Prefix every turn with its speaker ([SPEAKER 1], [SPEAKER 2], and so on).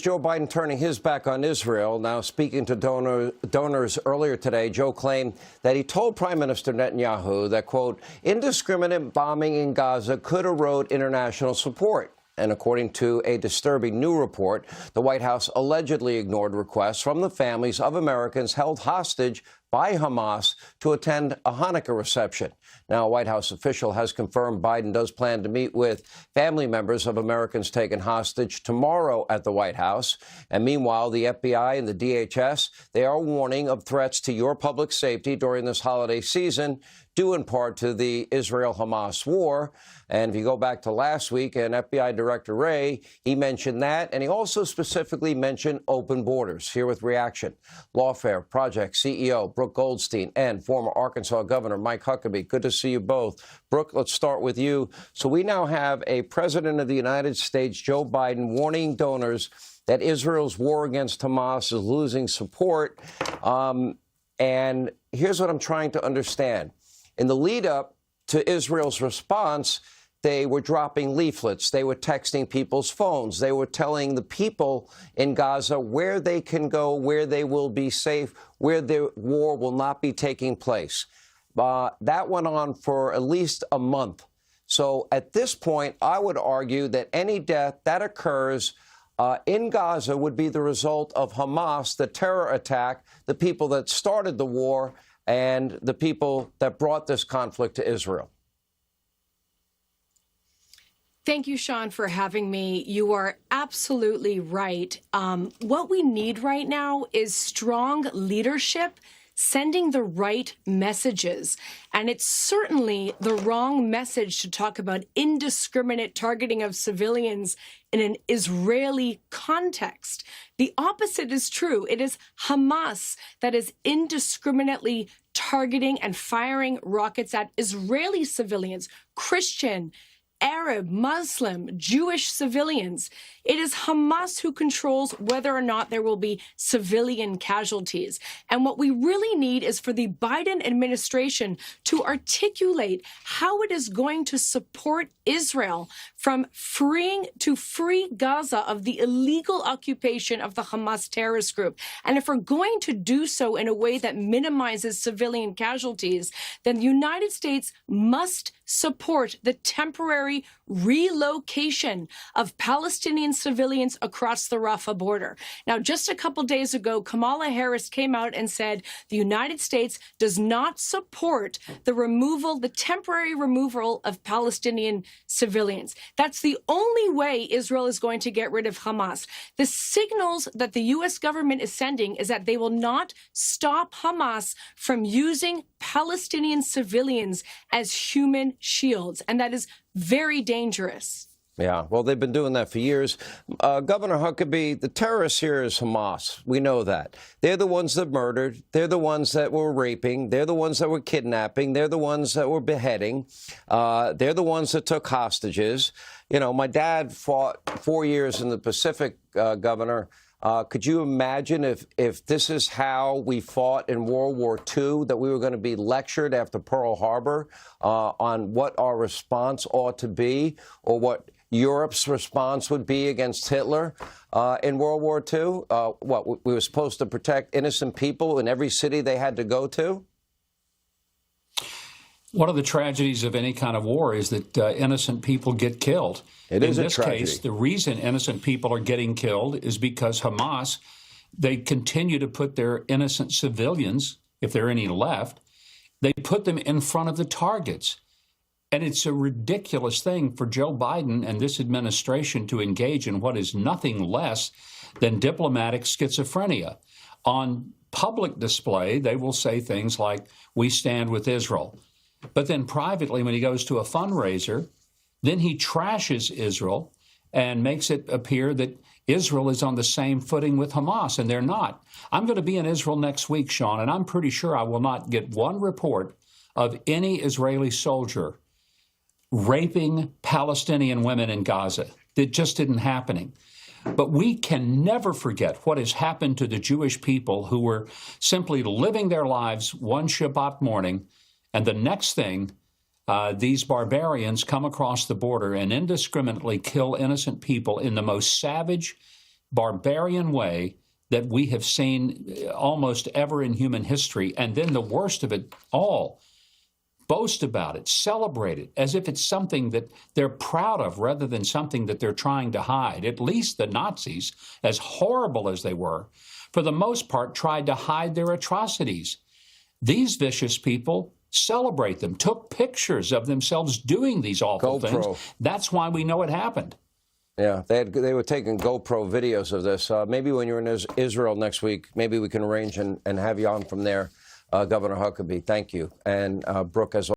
[SPEAKER 1] Joe Biden turning his back on Israel. Now, speaking to donors earlier today, Joe claimed that he told Prime Minister Netanyahu that, quote, indiscriminate bombing in Gaza could erode international support. And according to a disturbing new report, the White House allegedly ignored requests from the families of Americans held hostage by Hamas to attend a Hanukkah reception. Now, a White House official has confirmed Biden does plan to meet with family members of Americans taken hostage tomorrow at the White House. And meanwhile, the FBI and the DHS, they are warning of threats to your public safety during this holiday season, due in part to the Israel-Hamas war. And if you go back to last week, and FBI Director Wray, he mentioned that, and he also specifically mentioned open borders. Here with reaction, Lawfare Project CEO Brooke Goldstein and former Arkansas Governor Mike Huckabee. Good to see you both. Brooke, let's start with you. So we now have a president of the United States, Joe Biden, warning donors that Israel's war against Hamas is losing support. And here's what I'm trying to understand. In the lead up to Israel's response, they were dropping leaflets. They were texting people's phones. They were telling the people in Gaza where they can go, where they will be safe, where the war will not be taking place. That went on for at least a month. So at this point, I would argue that any death that occurs in Gaza would be the result of Hamas, the terror attack, the people that started the war, and the people that brought this conflict to Israel.
[SPEAKER 2] Thank you, Sean, for having me. You are absolutely right. What we need right now is strong leadership sending the right messages. And it's certainly the wrong message to talk about indiscriminate targeting of civilians in an Israeli context. The opposite is true. It is Hamas that is indiscriminately targeting and firing rockets at Israeli civilians, Christian, Arab, Muslim, Jewish civilians. It is Hamas who controls whether or not there will be civilian casualties. And what we really need is for the Biden administration to articulate how it is going to support Israel from free Gaza of the illegal occupation of the Hamas terrorist group. And if we're going to do so in a way that minimizes civilian casualties, then the United States must support the temporary relocation of Palestinian civilians across the Rafah border. Now, just a couple days ago, Kamala Harris came out and said the United States does not support the temporary removal of Palestinian civilians. That's the only way Israel is going to get rid of Hamas. The signals that the U.S. government is sending is that they will not stop Hamas from using Palestinian civilians as human shields, and that is very dangerous.
[SPEAKER 1] Yeah, well, they've been doing that for years. Governor Huckabee, the terrorists here is Hamas. We know that. They're the ones that murdered. They're the ones that were raping. They're the ones that were kidnapping. They're the ones that were beheading. They're the ones that took hostages. You know, my dad fought 4 years in the Pacific, Governor. Could you imagine if this is how we fought in World War II, that we were going to be lectured after Pearl Harbor on what our response ought to be, or what Europe's response would be against Hitler in World War II? What, we were supposed to protect innocent people in every city they had to go to?
[SPEAKER 3] One of the tragedies of any kind of war is that innocent people get killed.
[SPEAKER 1] It is
[SPEAKER 3] in
[SPEAKER 1] a
[SPEAKER 3] this
[SPEAKER 1] tragedy.
[SPEAKER 3] case, the reason innocent people are getting killed is because Hamas, they continue to put their innocent civilians, if there are any left, they put them in front of the targets. And it's a ridiculous thing for Joe Biden and this administration to engage in what is nothing less than diplomatic schizophrenia. On public display, they will say things like, "We stand with Israel." But then privately, when he goes to a fundraiser, then he trashes Israel and makes it appear that Israel is on the same footing with Hamas, and they're not. I'm going to be in Israel next week, Sean, and I'm pretty sure I will not get one report of any Israeli soldier raping Palestinian women in Gaza. It just isn't happening. But we can never forget what has happened to the Jewish people who were simply living their lives one Shabbat morning, and the next thing, these barbarians come across the border and indiscriminately kill innocent people in the most savage, barbarian way that we have seen almost ever in human history. And then the worst of it all, boast about it, celebrate it, as if it's something that they're proud of rather than something that they're trying to hide. At least the Nazis, as horrible as they were, for the most part, tried to hide their atrocities. These vicious people celebrate them, took pictures of themselves doing these awful things. That's why we know it happened.
[SPEAKER 1] Yeah, they were taking GoPro videos of this. Maybe when you're in Israel next week, maybe we can arrange and have you on from there, Governor Huckabee. Thank you. And Brooke, as